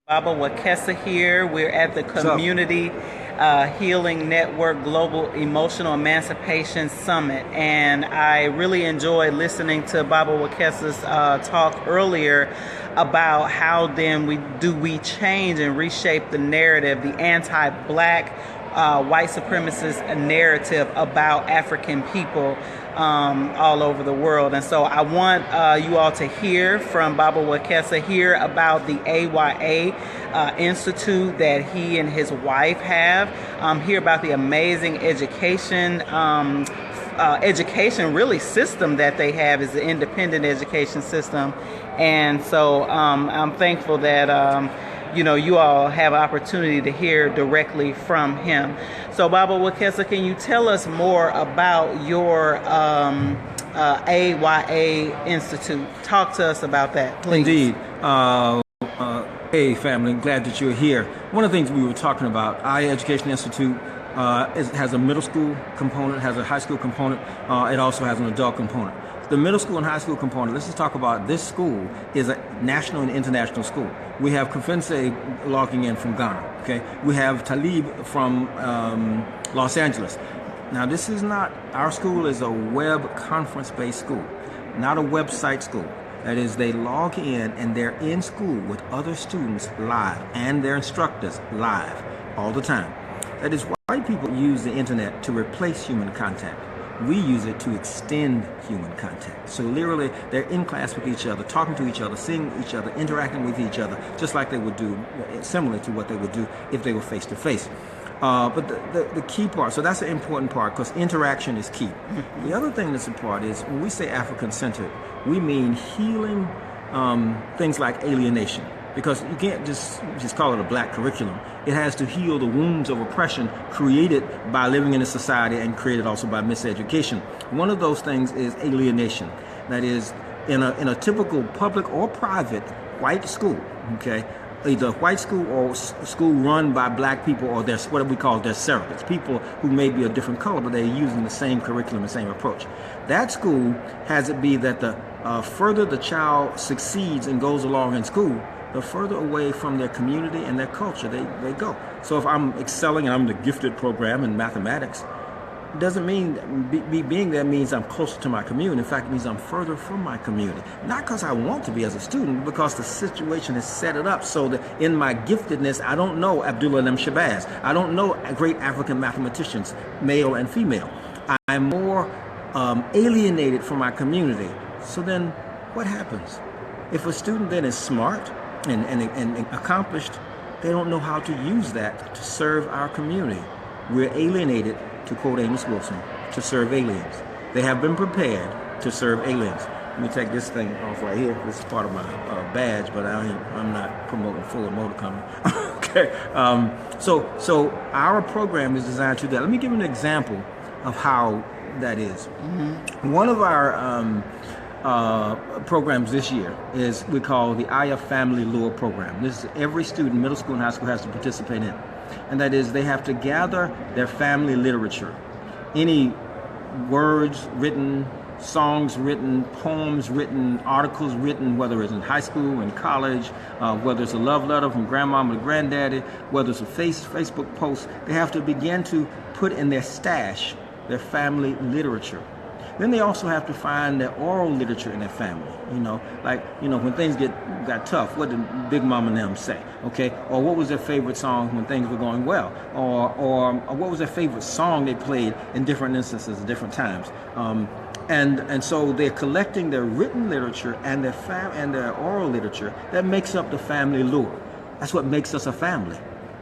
Baba Wekesa here. We're at the What's up? Community Healing Network Global Emotional Emancipation Summit. And I really enjoyed listening to Baba Wekesa's talk earlier about how then we change and reshape the narrative, the anti-black white supremacist narrative about African people all over the world. And so I want you all to hear from Baba Wekesa, hear about the AYA Institute that he and his wife have, hear about the amazing education really system that they have, is the independent education system. And so I'm thankful that you all have an opportunity to hear directly from him. So, Baba Wekesa, can you tell us more about your AYA Institute? Talk to us about that, please. Indeed. Hey, family, glad that you're here. One of the things we were talking about, IA Education Institute has a middle school component, has a high school component. It also has an adult component. The middle school and high school component, let's just talk about this school, is a national and international school. We have Kofense logging in from Ghana, okay? We have Talib from Los Angeles. Now, this is not, our school is a web conference-based school, not a website school. That is, they log in and they're in school with other students live and their instructors live all the time. That is, white people use the internet to replace human contact. We use it to extend human contact. So literally, they're in class with each other, talking to each other, seeing each other, interacting with each other, just like they would do, similar to what they would do if they were face to face. But the key part, so that's the important part, because interaction is key. The other thing that's important is, when we say African-centered, we mean healing things like alienation. Because you can't just call it a black curriculum. It has to heal the wounds of oppression created by living in a society and created also by miseducation. One of those things is alienation. That is, in a typical public or private white school, okay, either white school or school run by black people, or their, what we call their surrogates, people who may be a different color, but they're using the same curriculum, the same approach. That school has it be that the further the child succeeds and goes along in school, the further away from their community and their culture they go. So if I'm excelling and I'm the gifted program in mathematics, it doesn't mean being there means I'm closer to my community. In fact, it means I'm further from my community. Not because I want to be as a student, because the situation has set it up so that in my giftedness, I don't know Abdullah and Shabazz. I don't know great African mathematicians, male and female. I'm more alienated from my community. So then what happens? If a student then is smart and accomplished, they don't know how to use that to serve our community. We're alienated, to quote Amos Wilson, to serve aliens. They have been prepared to serve aliens. Let me take this thing off right here. This is part of my badge, but I'm not promoting Fuller Motor Company. Okay. So our program is designed to do that. Let me give you an example of how that is. One of our programs this year is we call the Aya Family Lure Program. This is every student, middle school and high school, has to participate in. And that is, they have to gather their family literature. Any words written, songs written, poems written, articles written, whether it's in high school and college, whether it's a love letter from grandmama to granddaddy, whether it's a Facebook post, they have to begin to put in their stash their family literature. Then they also have to find their oral literature in their family. When things got tough, what did Big Mama and them say? Okay, or what was their favorite song when things were going well, or what was their favorite song they played in different instances at different times. And so they're collecting their written literature and their oral literature that makes up the family lore. That's what makes us a family.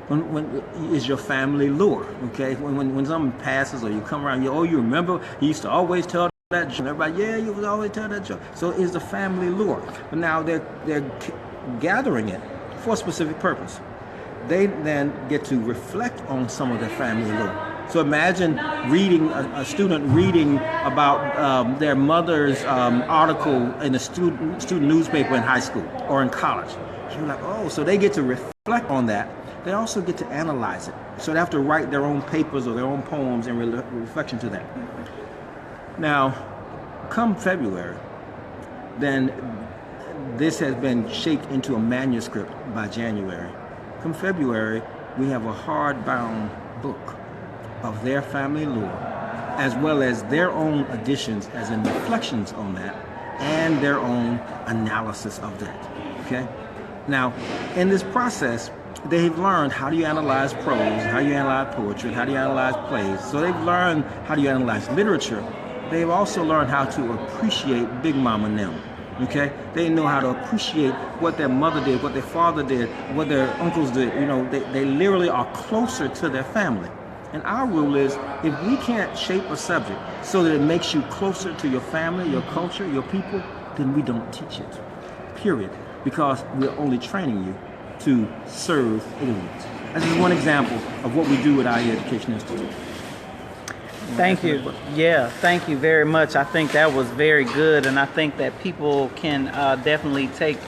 When is your family lore, okay? When someone passes or you come around, you remember he used to always tell that joke. Everybody, yeah, you would always tell that joke. So it's the family lore. But now they're gathering it for a specific purpose. They then get to reflect on some of their family lore. So imagine reading a student reading about their mother's article in a student newspaper in high school or in college. You're like, oh, so they get to reflect on that. They also get to analyze it. So they have to write their own papers or their own poems in reflection to that. Now, come February, then this has been shaped into a manuscript by January. Come February, we have a hardbound book of their family lore, as well as their own additions, as in reflections on that, and their own analysis of that. Okay? Now, in this process, they've learned how do you analyze prose, how do you analyze poetry, how do you analyze plays. So they've learned how do you analyze literature. They've also learned how to appreciate Big Mama and them. Okay? They know how to appreciate what their mother did, what their father did, what their uncles did. You know, they literally are closer to their family. And our rule is, if we can't shape a subject so that it makes you closer to your family, your culture, your people, then we don't teach it. Period. Because we're only training you to serve aliens. This is one example of what we do at IE Education Institute. Thank you. Yeah, thank you very much. I think that was very good, and I think that people can definitely take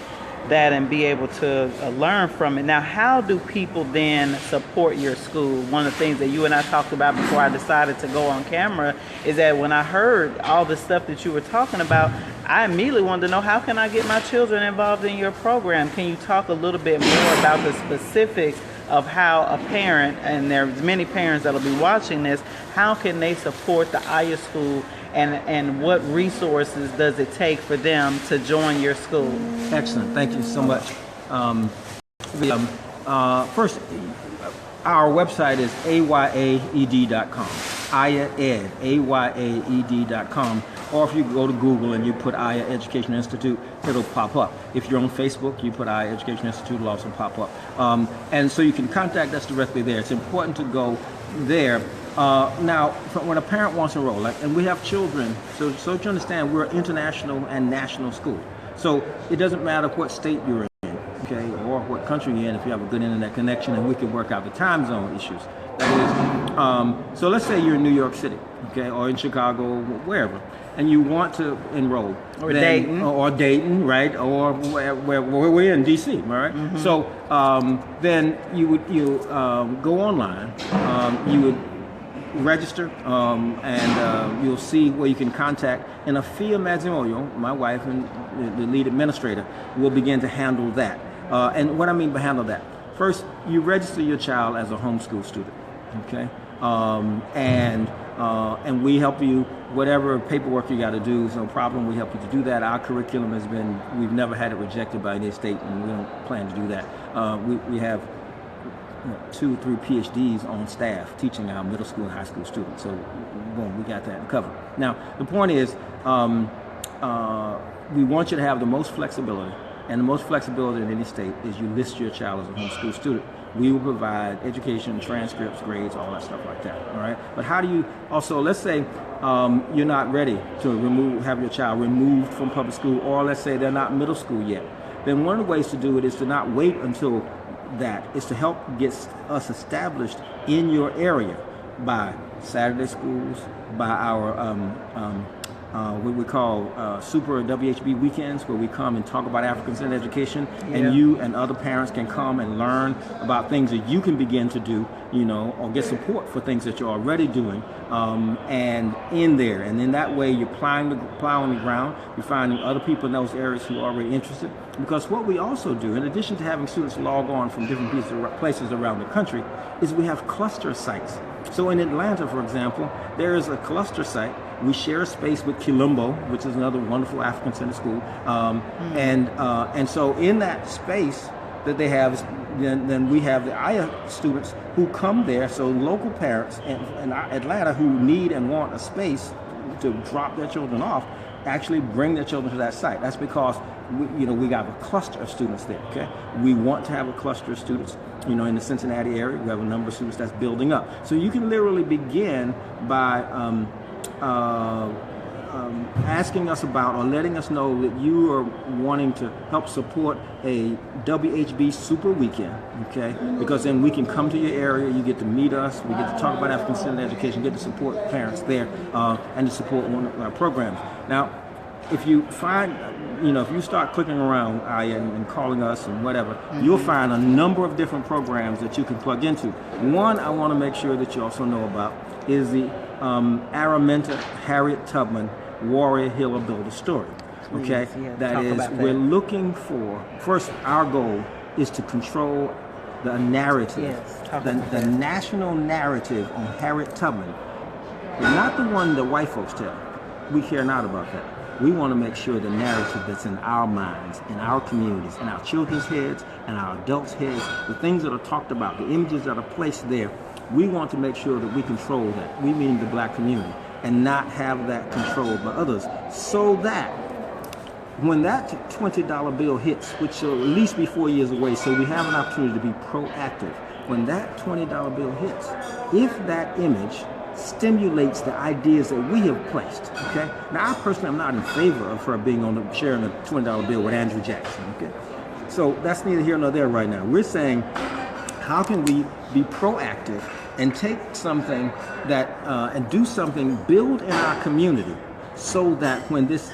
that and be able to learn from it. Now, how do people then support your school? One of the things that you and I talked about before I decided to go on camera is that when I heard all the stuff that you were talking about, I immediately wanted to know, how can I get my children involved in your program? Can you talk a little bit more about the specifics of how a parent, and there's many parents that'll be watching this, how can they support the Aya school, and what resources does it take for them to join your school? Excellent. Thank you so much. First, our website is ayaed.com. Ayaed, ayaed.com. Or if you go to Google and you put Aya Education Institute, it'll pop up. If you're on Facebook, you put Aya Education Institute, it'll also pop up. And so you can contact us directly there. It's important to go there. Now, when a parent wants to enroll, and we have children, so you understand, we're an international and national school. So it doesn't matter what state you're in, okay, or what country you're in, if you have a good internet connection, and we can work out the time zone issues. That is, so let's say you're in New York City, okay, or in Chicago, wherever, and you want to enroll. Or Dayton. Or Dayton, right, or where we're in D.C., all right? Mm-hmm. So then you would go online, you would register, and you'll see where you can contact, and Wekesa Madzimoyo, my wife and the lead administrator, will begin to handle that. And what I mean by handle that, first, you register your child as a homeschool student, okay? And we help you, whatever paperwork you got to do, is no problem. We help you to do that. Our curriculum has been, we've never had it rejected by any state, and we don't plan to do that. We have 2 or 3 PhDs on staff teaching our middle school and high school students. So, boom, we got that covered. Now, the point is, we want you to have the most flexibility, and the most flexibility in any state is you list your child as a homeschool student. We will provide education, transcripts, grades, all that stuff like that, all right? But how do you also, let's say you're not ready to have your child removed from public school, or let's say they're not middle school yet. Then one of the ways to do it is to not wait until that, is to help get us established in your area by Saturday schools, by our what we call Super WHB Weekends, where we come and talk about African-centered education, and you and other parents can come and learn about things that you can begin to do, or get support for things that you're already doing, and in there. And in that way, you're plowing the ground, you're finding other people in those areas who are already interested. Because what we also do, in addition to having students log on from different places around the country, is we have cluster sites. So in Atlanta, for example, there is a cluster site. We share a space with Kilumbo, which is another wonderful African-centered school. And so in that space that they have, then we have the Aya students who come there. So local parents in Atlanta who need and want a space to drop their children off actually bring their children to that site. That's because we got a cluster of students there. Okay, we want to have a cluster of students. In the Cincinnati area, we have a number of students that's building up. So you can literally begin by asking us about, or letting us know that you are wanting to help support a WHB Super Weekend, okay? Because then we can come to your area, you get to meet us, we get to talk about African-centered education, get to support parents there, and to support one of our programs. Now, if you find, if you start clicking around and calling us and whatever, you'll find a number of different programs that you can plug into. One I want to make sure that you also know about is the Araminta Harriet Tubman Warrior Healer Builder Story. Okay, that is, we're looking for, first, our goal is to control the narrative, the national narrative on Harriet Tubman, but not the one that white folks tell. We care not about that. We want to make sure the narrative that's in our minds, in our communities, in our children's heads, and our adults' heads, the things that are talked about, the images that are placed there, we want to make sure that we control that. We mean the black community, and not have that controlled by others, so that when that $20 bill hits, which will at least be 4 years away, so we have an opportunity to be proactive. When that $20 bill hits, if that image stimulates the ideas that we have placed, okay? Now, I personally am not in favor of her being sharing a $20 bill with Andrew Jackson, okay? So that's neither here nor there right now. We're saying, how can we be proactive and take something that, and do something, build in our community, so that when this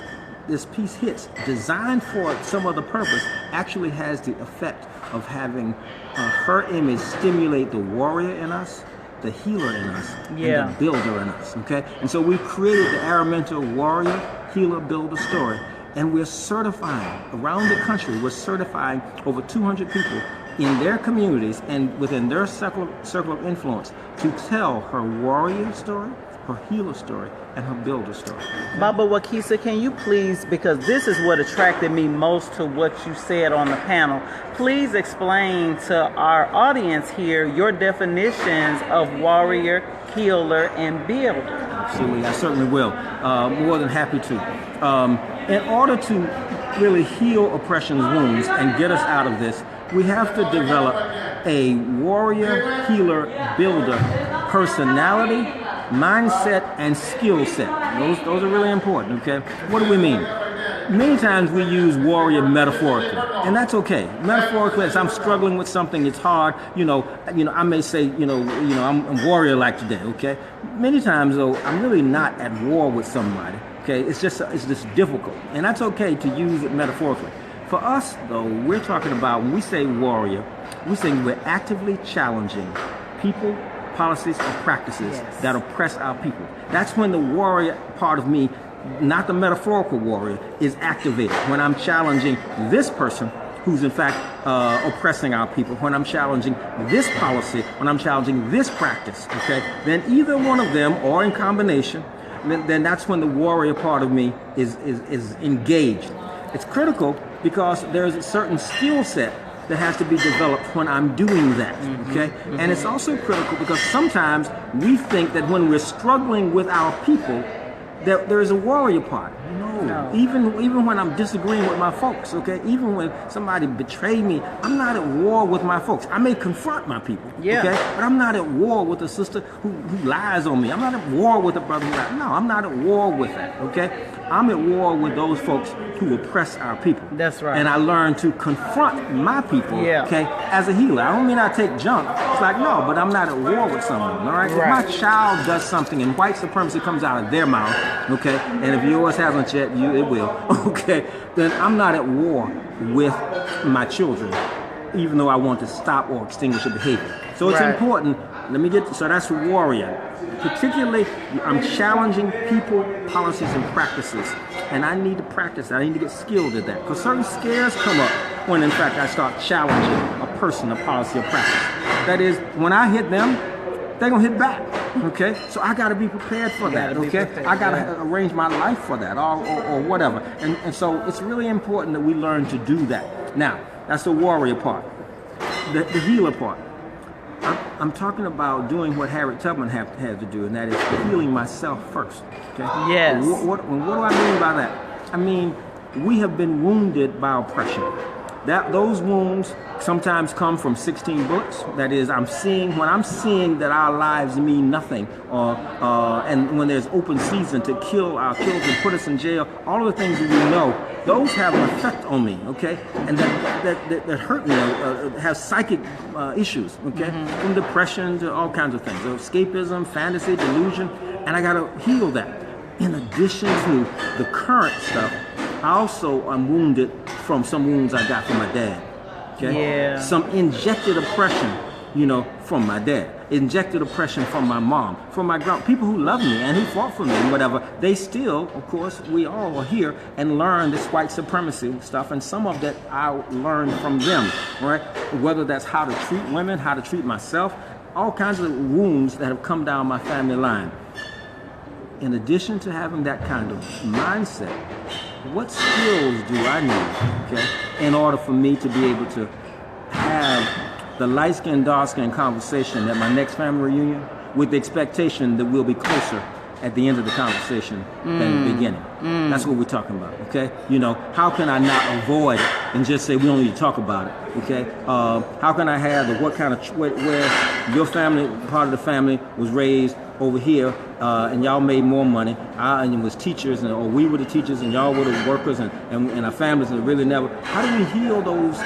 piece hits, designed for some other purpose, actually has the effect of having her image stimulate the warrior in us, the healer in us, and the builder in us, okay? And so we've created the Araminta Warrior, Healer, Builder story, and we're certifying, around the country, we're certifying over 200 people in their communities and within their circle of influence to tell her warrior story, her healer story, and her builder story. Okay? Baba Wekesa, can you please, because this is what attracted me most to what you said on the panel, please explain to our audience here your definitions of warrior, healer, and builder. Absolutely, I certainly will. More than happy to. In order to really heal oppression's wounds and get us out of this, we have to develop a warrior, healer, builder personality, mindset, and skill set. Those are really important, okay? What do we mean? Many times we use warrior metaphorically, and that's okay. Metaphorically, as I'm struggling with something, it's hard. I may say, I'm warrior-like today, okay? Many times, though, I'm really not at war with somebody, okay? It's just difficult, and that's okay to use it metaphorically. For us, though, we're talking about, when we say warrior, we're saying we're actively challenging people, policies, or practices that oppress our people. That's when the warrior part of me, not the metaphorical warrior, is activated. When I'm challenging this person who's in fact oppressing our people, when I'm challenging this policy, when I'm challenging this practice, okay, then either one of them, or in combination, then that's when the warrior part of me is engaged. It's critical because there's a certain skill set that has to be developed when I'm doing that, okay? And it's also critical because sometimes we think that when we're struggling with our people, that there is a warrior part. No. Even when I'm disagreeing with my folks, okay? Even when somebody betrayed me, I'm not at war with my folks. I may confront my people, okay? But I'm not at war with a sister who lies on me. I'm not at war with a brother who lies. No, I'm not at war with that, okay? I'm at war with those folks who oppress our people. That's right. And I learn to confront my people, okay, as a healer. I don't mean I take junk. It's like, no, but I'm not at war with someone, all right? If my child does something and white supremacy comes out of their mouth, okay, and if yours hasn't yet, it will, okay, then I'm not at war with my children, even though I want to stop or extinguish a behavior. So it's important. So that's warrior. Particularly, I'm challenging people, policies, and practices. And I need to practice that. I need to get skilled at that. Because certain scares come up when, in fact, I start challenging a person, a policy, or practice. That is, when I hit them, they're going to hit back. Okay? So I got to be prepared for that. Okay? I got to arrange my life for that or whatever. And so it's really important that we learn to do that. Now, that's the warrior part. The healer part. I'm talking about doing what Harriet Tubman had to do, and that is healing myself first. Okay? Yes. What do I mean by that? I mean, we have been wounded by oppression. Those wounds sometimes come from 16 bullets. That is, when I'm seeing that our lives mean nothing, and when there's open season to kill our children, put us in jail, all of the things that we know, those have an effect on me, okay? And that hurt me, have psychic issues, okay? From depression to all kinds of things, escapism, fantasy, delusion, and I gotta heal that. In addition to the current stuff, I also am wounded from some wounds I got from my dad. Okay? Yeah. Some injected oppression from my dad. Injected oppression from my mom, from my people who loved me and who fought for me and whatever. They still, of course, we all are here and learn this white supremacy stuff, and some of that I learned from them, right? Whether that's how to treat women, how to treat myself, all kinds of wounds that have come down my family line. In addition to having that kind of mindset, what skills do I need, okay, in order for me to be able to have the light-skinned, dark-skinned conversation at my next family reunion with the expectation that we'll be closer at the end of the conversation than the beginning? That's what we're talking about, okay? How can I not avoid it and just say we don't need to talk about it, okay? How can I have where your family, part of the family was raised over here, and y'all made more money, and it was teachers, or we were the teachers, and y'all were the workers, and our families, and really never. How do we heal those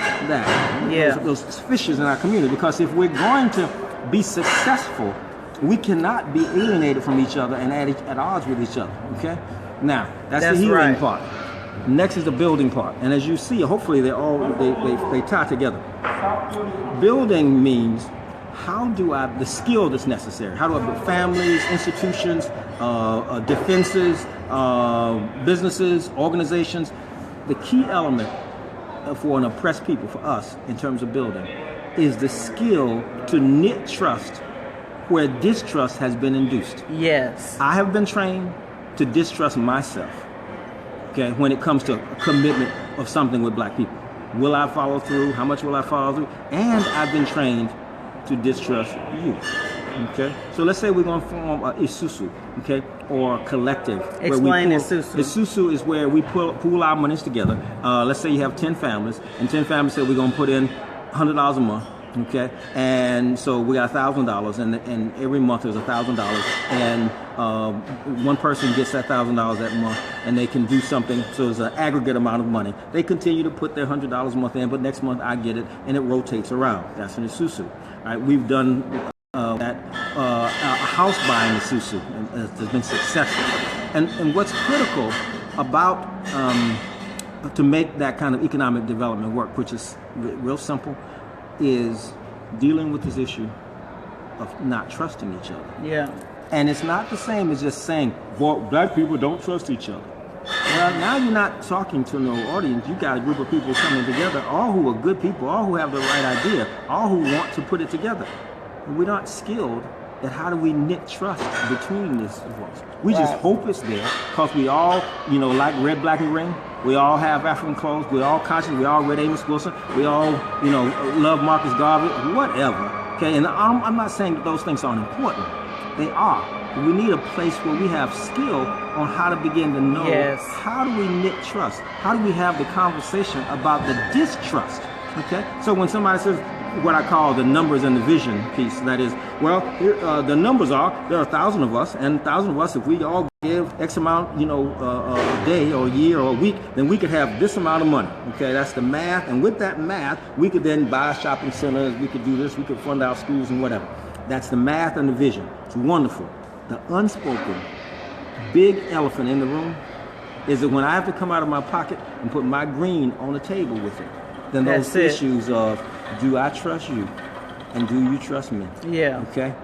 fissures in our community? Because if we're going to be successful, we cannot be alienated from each other and at odds with each other. Okay, now that's the healing part. Next is the building part, and as you see, hopefully they tie together. Building means, how do I, the skill that's necessary, how do I build families, institutions, defenses, businesses, organizations? The key element for an oppressed people, for us, in terms of building, is the skill to knit trust where distrust has been induced. Yes. I have been trained to distrust myself, okay, when it comes to commitment of something with black people. Will I follow through? How much will I follow through? And I've been trained to distrust you, okay? So let's say we're going to form a isusu, okay, or a collective. Explain isusu. Isusu is where we pool our monies together. Let's say you have 10 families, and 10 families say we're going to put in $100 a month, okay? And so we got $1,000, and every month there's $1,000, and one person gets that $1,000 that month, and they can do something, so it's an aggregate amount of money. They continue to put their $100 a month in, but next month I get it, and it rotates around. That's an isusu. Right, we've done a house buying isusu, and has been successful. And what's critical about to make that kind of economic development work, which is real simple, is dealing with this issue of not trusting each other. Yeah. And it's not the same as just saying, well, black people don't trust each other. Well, now you're not talking to no audience. You got a group of people coming together, all who are good people, all who have the right idea, all who want to put it together. And we're not skilled at how do we knit trust between these folks. We just hope it's there because we all, like red, black, and green. We all have African clothes. We're all conscious. We all read Amos Wilson. We all, love Marcus Garvey, whatever. Okay, and I'm not saying that those things aren't important. They are. We need a place where we have skill on how to begin to know, how do we knit trust? How do we have the conversation about the distrust? Okay? So when somebody says what I call the numbers and the vision piece, that is, well, here, the numbers are, there are 1,000 of us, and 1,000 of us, if we all give X amount, a day or a year or a week, then we could have this amount of money. Okay? That's the math, and with that math, we could then buy shopping centers, we could do this, we could fund our schools and whatever. That's the math and the vision. It's wonderful. The unspoken big elephant in the room is that when I have to come out of my pocket and put my green on the table with it, then those issues of, do I trust you and do you trust me? Yeah. Okay.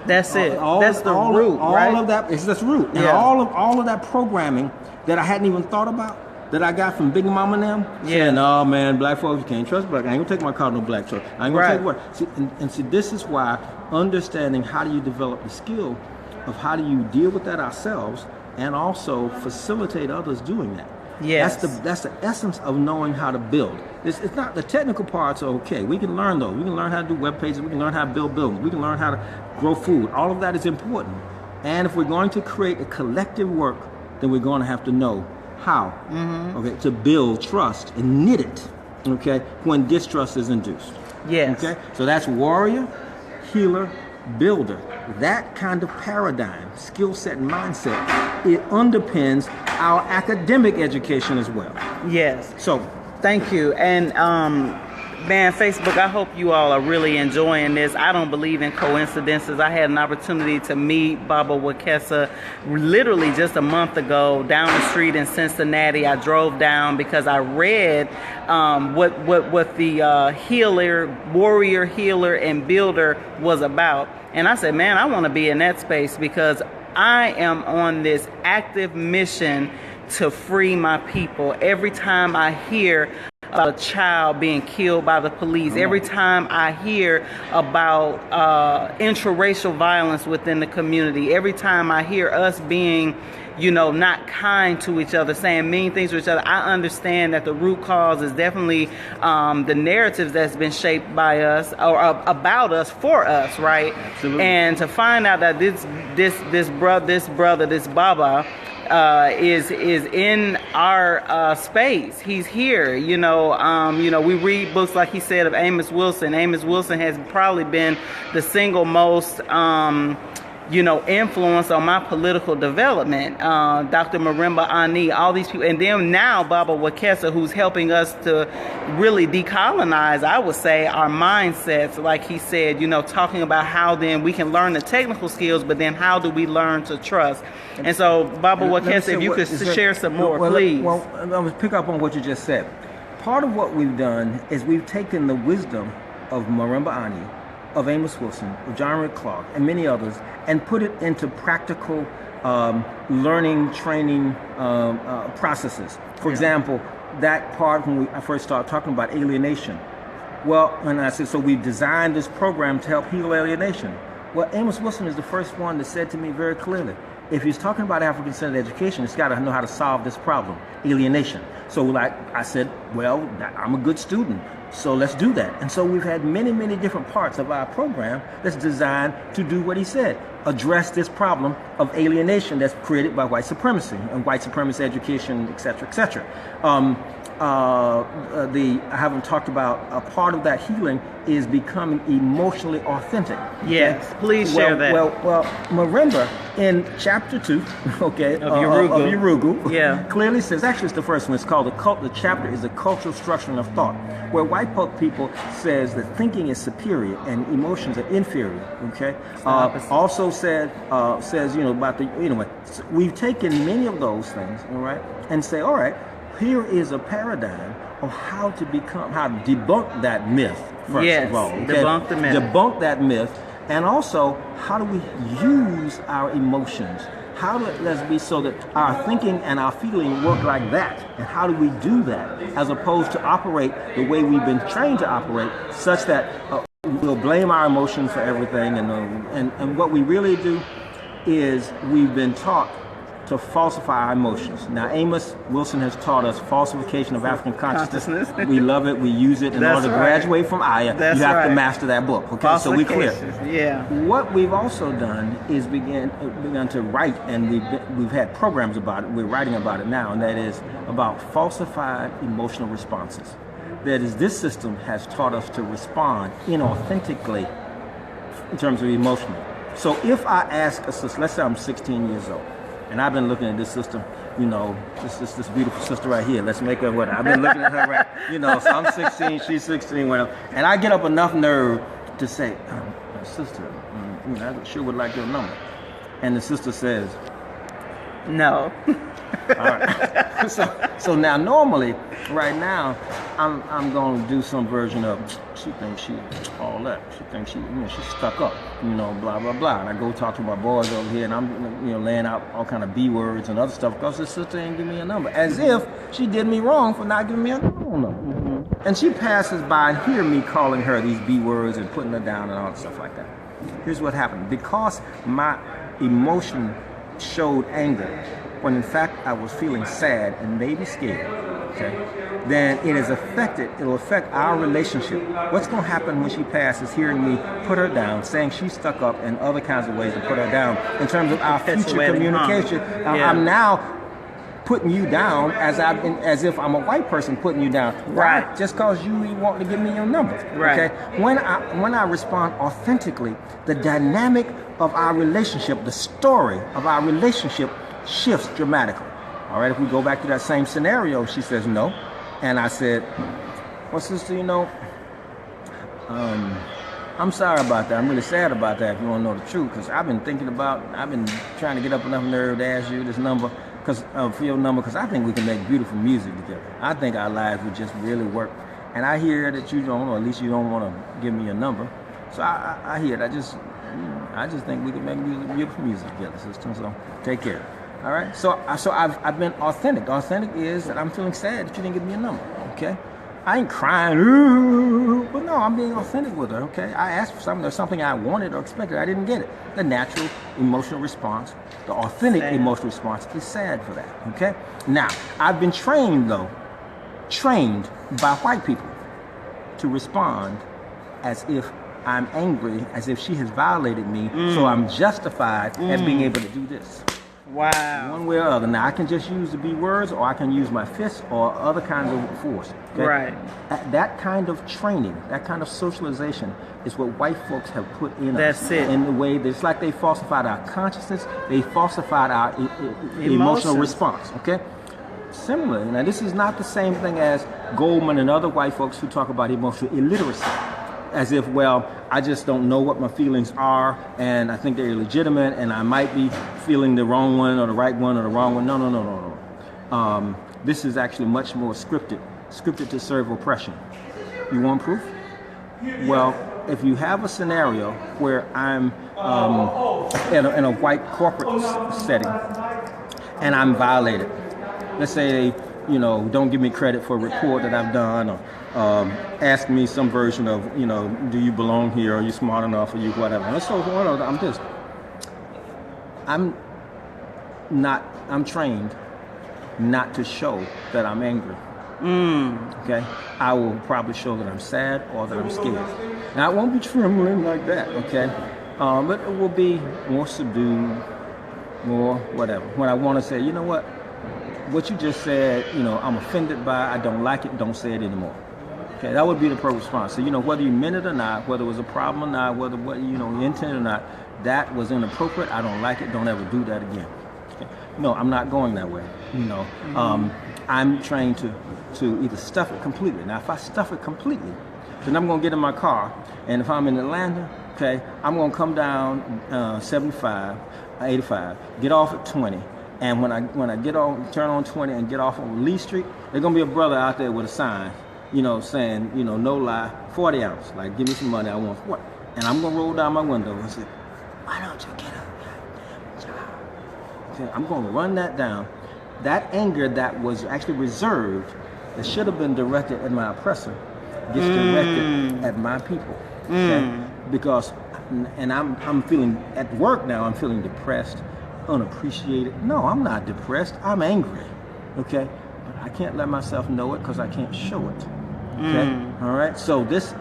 That's it. That's the root, right? All of that is that's root. And all of that programming that I hadn't even thought about, that I got from Big Mama and them, saying, oh man, black folks, you can't trust black. I ain't gonna take my car to no black truck. I ain't gonna take what. See, and see, this is why understanding how do you develop the skill of how do you deal with that ourselves and also facilitate others doing that. Yes. That's the essence of knowing how to build. It's not, the technical parts are okay. We can learn those. We can learn how to do web pages. We can learn how to build buildings. We can learn how to grow food. All of that is important. And if we're going to create a collective work, then we're going to have to know how, okay, to build trust and knit it, okay, when distrust is induced. Yes. Okay, so that's warrior, healer, builder. That kind of paradigm, skill set, and mindset, it underpins our academic education as well. Yes. So, thank you. And Man, Facebook, I hope you all are really enjoying this. I don't believe in coincidences. I had an opportunity to meet Baba Wekesa literally just a month ago down the street in Cincinnati. I drove down because I read what the healer, warrior, healer, and builder was about. And I said, man, I want to be in that space because I am on this active mission to free my people. Every time I hear a child being killed by the police, every time I hear about intraracial violence within the community, every time I hear us being, not kind to each other, saying mean things to each other, I understand that the root cause is definitely the narratives that's been shaped by us or about us for us, right? Absolutely. And to find out that this Baba is in our space. He's here. We read books like he said of Amos Wilson. Amos Wilson has probably been the single most influence on my political development. Dr. Marimba Ani, all these people, and then now Baba Wekesa, who's helping us to really decolonize, I would say, our mindsets. Like he said, talking about how then we can learn the technical skills, but then how do we learn to trust? And so, Baba Wekesa, if you could share some more, please. Well, I'm going to pick up on what you just said. Part of what we've done is we've taken the wisdom of Marimba Ani, of Amos Wilson, of John Rick Clark, and many others, and put it into practical learning, training processes. For example, that part when I first started talking about alienation. Well, and I said, so we've designed this program to help heal alienation. Well, Amos Wilson is the first one that said to me very clearly, if he's talking about African-centered education, it's got to know how to solve this problem, alienation. So like I said, well, I'm a good student, so let's do that. And so we've had many, many different parts of our program that's designed to do what he said, address this problem of alienation that's created by white supremacy and white supremacist education, et cetera, et cetera. I haven't talked about a part of that healing is becoming emotionally authentic. Yes, please share that. Well, Marimba in chapter 2, of Yurugu, clearly says, actually it's the first one, it's called the chapter is the cultural structuring of thought, where white people says that thinking is superior and emotions are inferior. Okay, also says about the we've taken many of those things, all right, and say, all right, here is a paradigm of how to debunk that myth, first of all. Okay? Debunk the myth. Debunk that myth, and also how do we use our emotions? How do it be so that our thinking and our feeling work like that? And how do we do that as opposed to operate the way we've been trained to operate, such that we'll blame our emotions for everything, and what we really do is we've been taught to falsify our emotions. Now, Amos Wilson has taught us falsification of African consciousness. We love it. We use it. In order to graduate from Aya, you have to master that book. Okay, so we're clear. Yeah. What we've also done is begun to write, and we've had programs about it. We're writing about it now, and that is about falsified emotional responses. That is, this system has taught us to respond inauthentically in terms of emotional. So if I ask a sister, let's say I'm 16 years old, and I've been looking at this system, this beautiful sister right here. Let's make her what? I've been looking at her right, so I'm 16, she's 16, whatever. And I get up enough nerve to say, sister, I sure would like your number. And the sister says, no. All right. So now normally, right now, I'm going to do some version of, she thinks she all that. She thinks she's stuck up, blah, blah, blah. And I go talk to my boys over here, and I'm, laying out all kind of B words and other stuff because the sister ain't give me a number. As if she did me wrong for not giving me a number. Mm-hmm. And she passes by and hear me calling her these B words and putting her down and all that stuff like that. Here's what happened. Because my emotion showed anger, when in fact I was feeling sad and maybe scared, okay, then it'll affect our relationship. What's going to happen when she passes hearing me put her down, saying she's stuck up, and other kinds of ways to put her down in terms of our future communication? I'm now putting you down as if I'm a white person putting you down. Right. Just because you want to give me your number. Right. Okay. When I respond authentically, the dynamic of our relationship, the story of our relationship shifts dramatically. All right. If we go back to that same scenario, she says no, and I said, well, sister, I'm sorry about that. I'm really sad about that, if you want to know the truth, because I've been trying to get up enough nerve to ask you this number, for your number, because I think we can make beautiful music together. I think our lives would just really work. And I hear that you don't, or at least you don't want to give me a number. So I hear it. I just think we can make beautiful music together, sister. So take care. All right. So I've been authentic. Authentic is that I'm feeling sad that you didn't give me a number. Okay. I ain't crying, ooh, but no, I'm being authentic with her, okay? I asked for something, there's something I wanted or expected, I didn't get it. The natural emotional response, the authentic emotional response is sad for that, okay? Now, I've been trained by white people to respond as if I'm angry, as if she has violated me, so I'm justified at being able to do this. Wow. One way or other. Now, I can just use the B words, or I can use my fists or other kinds of force. Okay? Right. That kind of training, that kind of socialization is what white folks have put in us. That's it. In the way, it's like they falsified our consciousness, they falsified our emotional response. Okay? Similarly, now this is not the same thing as Goldman and other white folks who talk about emotional illiteracy. As if, well, I just don't know what my feelings are, and I think they're illegitimate, and I might be feeling the wrong one or the right one or the wrong one. No. This is actually much more scripted to serve oppression. You want proof? Well, if you have a scenario where I'm in a white corporate setting and I'm violated, let's say, don't give me credit for a report that I've done, or ask me some version of, do you belong here? Are you smart enough? Or you whatever? And so I'm trained not to show that I'm angry. Okay? I will probably show that I'm sad or that I'm scared. Now, I won't be trembling like that, okay? But it will be more subdued, more whatever. When I want to say, you know what you just said, I'm offended by, I don't like it, don't say it anymore. Okay, that would be the proper response. So, whether you meant it or not, whether it was a problem or not, whether you intended or not, that was inappropriate, I don't like it, don't ever do that again. Okay. No, I'm not going that way. I'm trained to either stuff it completely. Now, if I stuff it completely, then I'm going to get in my car, and if I'm in Atlanta, okay, I'm going to come down 75, 85, get off at 20. And when I get on, turn on 20 and get off on Lee Street, there's gonna be a brother out there with a sign, saying, no lie, 40 ounce, like, give me some money, I want what? And I'm gonna roll down my window and say, why don't you get a job? Okay, I'm gonna run that down. That anger that was actually reserved, that should have been directed at my oppressor, gets directed at my people. Okay? Because, and I'm feeling, at work now, I'm feeling depressed, unappreciated. No, I'm not depressed. I'm angry. Okay? But I can't let myself know it because I can't show it. Okay? All right? So this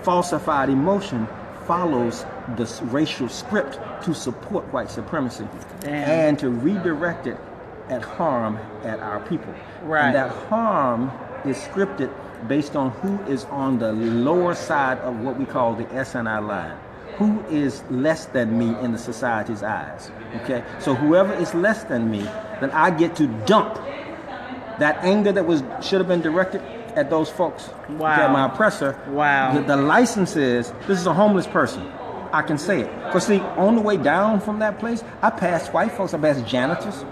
falsified emotion follows this racial script to support white supremacy and to redirect it at harm at our people. Right. And that harm is scripted based on who is on the lower side of what we call the SNI line. Who is less than me in the society's eyes, okay? So whoever is less than me, then I get to dump that anger that should have been directed at those folks. Wow. Okay, my oppressor. Wow. The license is, this is a homeless person. I can say it. Because see, on the way down from that place, I passed white folks, I passed janitors,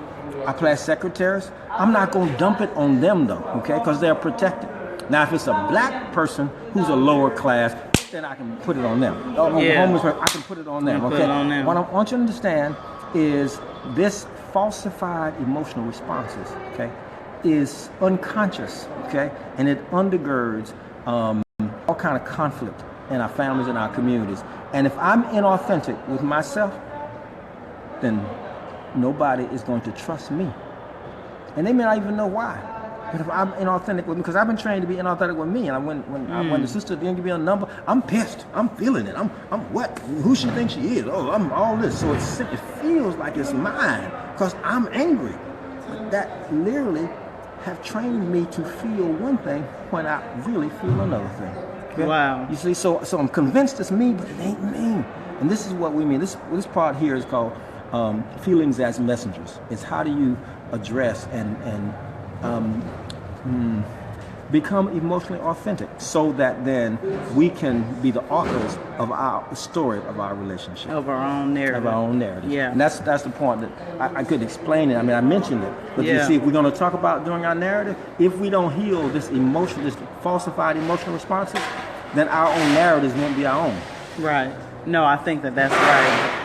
I passed secretaries. I'm not going to dump it on them though, okay? Because they're protected. Now, if it's a black person who's a lower class, then I can put it on them. Homeless person, I can put it on them. Okay. What I want you to understand is this falsified emotional responses, okay, is unconscious, okay, and it undergirds all kind of conflict in our families and our communities. And if I'm inauthentic with myself, then nobody is going to trust me, and they may not even know why. But if I'm inauthentic with me, because I've been trained to be inauthentic with me, and when the sister didn't give me a number, I'm pissed. I'm feeling it. I'm what? Who she thinks she is? Oh, I'm all this. So it feels like it's mine because I'm angry. But that literally have trained me to feel one thing when I really feel another thing. Okay? Wow. You see, so I'm convinced it's me, but it ain't me. And this is what we mean. This part here is called feelings as messengers. It's how do you address and become emotionally authentic, so that then we can be the authors of our story of our relationship, of our own narrative. Of our own narrative. Yeah. And that's the point that I could explain it. I mean, I mentioned it, but you see, if we're going to talk about during our narrative, if we don't heal this emotion, this falsified emotional responses, then our own narratives won't be our own. Right. No, I think that's right.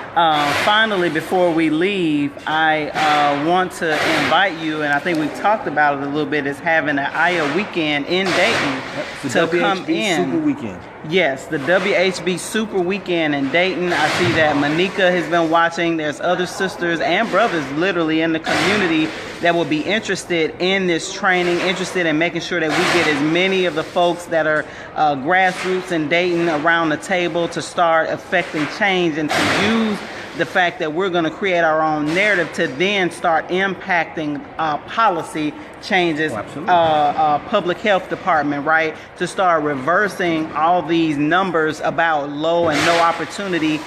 Finally, before we leave, I want to invite you, and I think we've talked about it a little bit, is having an Aya weekend in Dayton to come in. Super Weekend. Yes, the WHB Super Weekend in Dayton. I see that Monica has been watching. There's other sisters and brothers literally in the community that will be interested in this training, interested in making sure that we get as many of the folks that are grassroots in Dayton around the table to start affecting change and to use the fact that we're going to create our own narrative to then start impacting policy changes, public health department, right? To start reversing all these numbers about low and no opportunity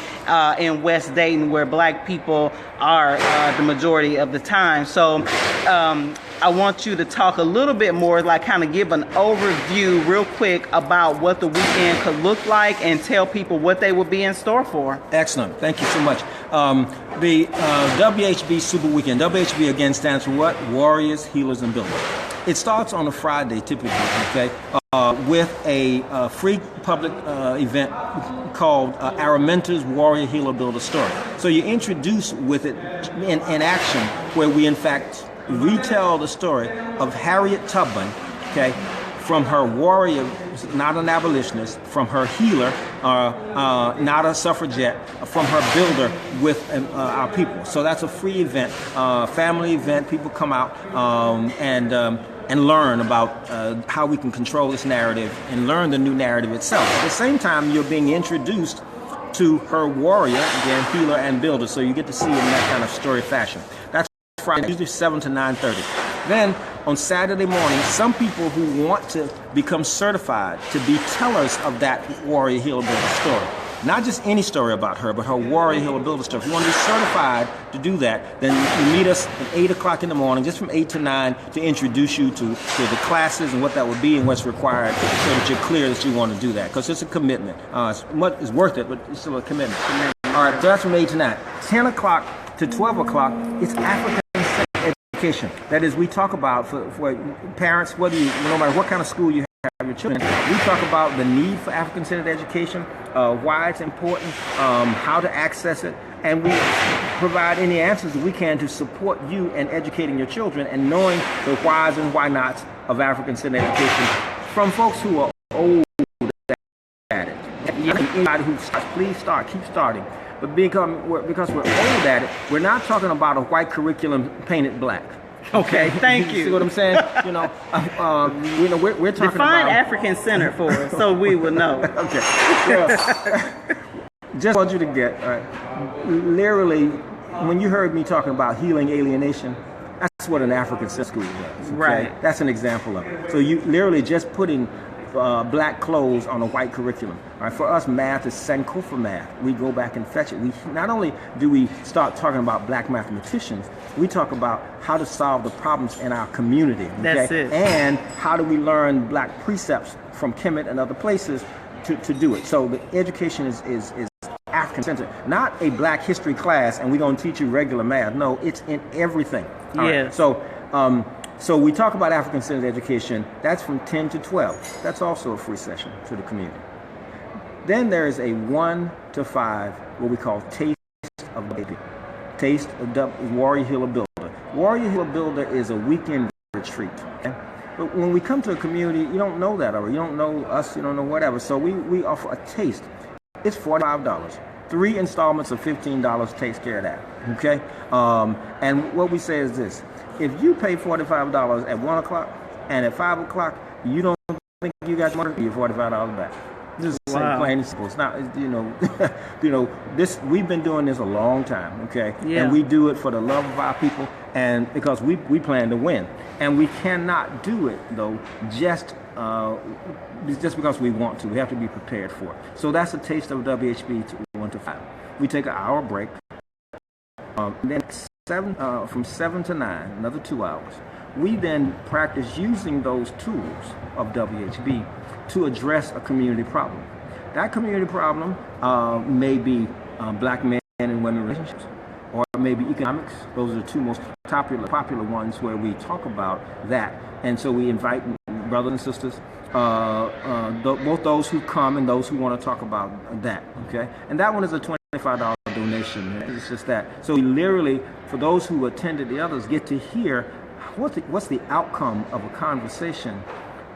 in West Dayton, where black people are the majority of the time. So I want you to talk a little bit more, like kind of give an overview real quick about what the weekend could look like and tell people what they will be in store for. Excellent. Thank you so much. The WHB Super Weekend. WHB again stands for what? Warriors, Healers, and Builders. It starts on a Friday, typically, okay, with a free public event called Our Mentors Warrior Healer Builder Story. So you introduce with it in action, where we in fact retell the story of Harriet Tubman, okay, from her warrior, not an abolitionist, from her healer, not a suffragette, from her builder with our people. So that's a free event, family event. People come out and learn about how we can control this narrative and learn the new narrative itself. At the same time, you're being introduced to her warrior, again, healer and builder. So you get to see it in that kind of story fashion. That's Friday, usually 7 to 9:30. Then on Saturday morning, some people who want to become certified to be tellers of that warrior healer builder story. Not just any story about her, but her warrior healer builder story. If you want to be certified to do that, then you meet us at 8 o'clock in the morning, just from 8 to 9, to introduce you to the classes and what that would be and what's required, so that you're clear that you want to do that. Because it's a commitment. It's worth it, but it's still a commitment. All right, so that's from 8 to 9. 10 o'clock to 12 o'clock, it's African education. That is, we talk about for parents, no matter what kind of school you have your children, we talk about the need for African-centered education, why it's important, how to access it, and we provide any answers that we can to support you in educating your children and knowing the whys and why nots of African-centered education from folks who are old at it. Anybody who starts, please start, keep starting. But because we're old at it, we're not talking about a white curriculum painted black. Okay, thank you. See what I'm saying? We're talking Define about African Center for us, so we will know. Okay. Well, just want you to get literally, when you heard me talking about healing alienation, that's what an African school does. Okay? Right. That's an example of it. So you literally just putting black clothes on a white curriculum. All right, for us, math is Sankofa math. We go back and fetch it. We not only do we start talking about black mathematicians, we talk about how to solve the problems in our community. Okay? That's it. And how do we learn black precepts from Kemet and other places to do it. So the education is African-centered, not a black history class, and we're going to teach you regular math. No, it's in everything. All right? So we talk about African-centered education. That's from 10 to 12. That's also a free session to the community. Then there's a 1 to 5, what we call Taste of Baby. Taste of Warrior Healer Builder. Warrior Healer Builder is a weekend retreat. Okay? But when we come to a community, you don't know that already. You don't know us, you don't know whatever. So we offer a taste. It's $45. 3 installments of $15 takes care of that. Okay? And what we say is this. If you pay $45 at 1 o'clock and at 5 o'clock, you don't think you got money, you're $45 back. This is plain and simple. It's not, this. We've been doing this a long time, okay? Yeah. And we do it for the love of our people, and because we plan to win, and we cannot do it though just because we want to. We have to be prepared for it. So that's a taste of WHB 1 to 5. We take an hour break, then from 7 to 9, another 2 hours. we then practice using those tools of WHB to address a community problem. That community problem may be black men and women relationships, or maybe economics. Those are the two most popular ones where we talk about that. And so we invite brothers and sisters, both those who come and those who want to talk about that, okay? And that one is a $25 donation. It's just that. So we literally, for those who attended the others, get to hear what's the outcome of a conversation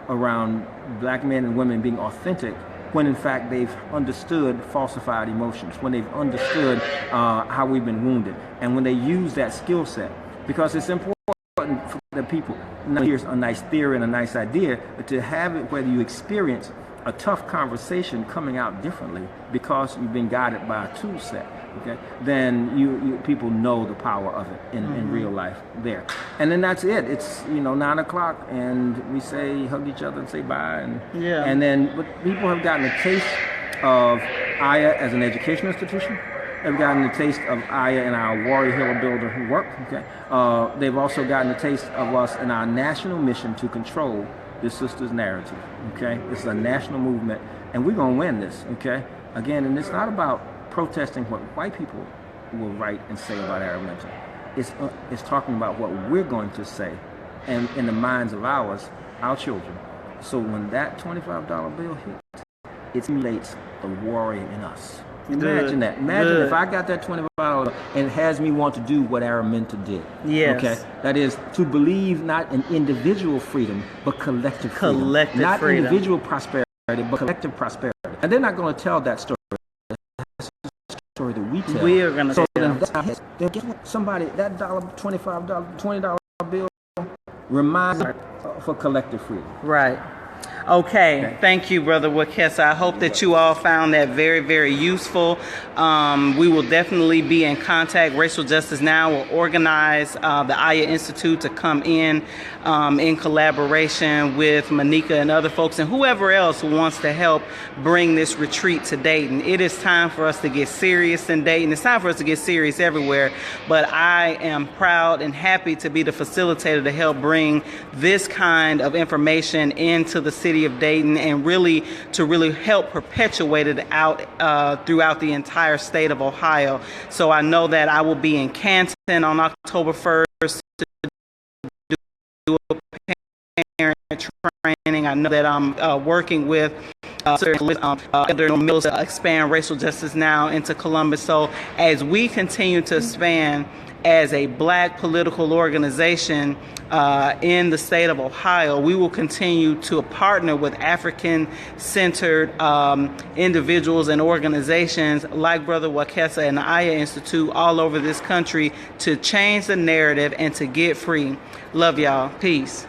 around black men and women being authentic, when in fact they've understood falsified emotions, when they've understood how we've been wounded, and when they use that skill set. Because it's important for the people, not here's a nice theory and a nice idea, but to have it whether you experience a tough conversation coming out differently because you've been guided by a tool set, okay, then you people know the power of it in real life there. And then that's it. It's 9 o'clock and we say hug each other and say bye, and then but people have gotten a taste of Aya as an education institution. They've gotten a taste of Aya in our Warrior Hill Builder work. Okay, they've also gotten a taste of us in our national mission to control the sisters' narrative. Okay, it's a national movement, and we're gonna win this. Okay, again, and it's not about protesting what white people will write and say about Arab Lynching. It's talking about what we're going to say, and in the minds of our children. So when that $25 bill hits, it stimulates the warrior in us. Imagine that. Imagine if I got that $25 and it has me want to do what Araminta did. Yes. Okay. That is to believe not in individual freedom, but collective freedom. Not freedom. Individual prosperity, but collective prosperity. And they're not going to tell that story. That's the story that we tell. We are going to tell. Then guess what? Somebody, that $20 bill reminds us for collective freedom. Right. Okay, thank you, Brother Wekesa. I hope that you all found that very, very useful. We will definitely be in contact. Racial Justice Now will organize the Aya Institute to come in collaboration with Manika and other folks and whoever else who wants to help bring this retreat to Dayton. It is time for us to get serious in Dayton. It's time for us to get serious everywhere, but I am proud and happy to be the facilitator to help bring this kind of information into the city of Dayton and really help perpetuate it out throughout the entire state of Ohio. So I know that I will be in Canton on October 1st to do a parent training. I know that I'm working with Elder Mills to expand Racial Justice Now into Columbus. So as we continue to expand as a black political organization in the state of Ohio, we will continue to partner with African-centered individuals and organizations like Brother Wekesa and the Aya Institute all over this country to change the narrative and to get free. Love y'all. Peace.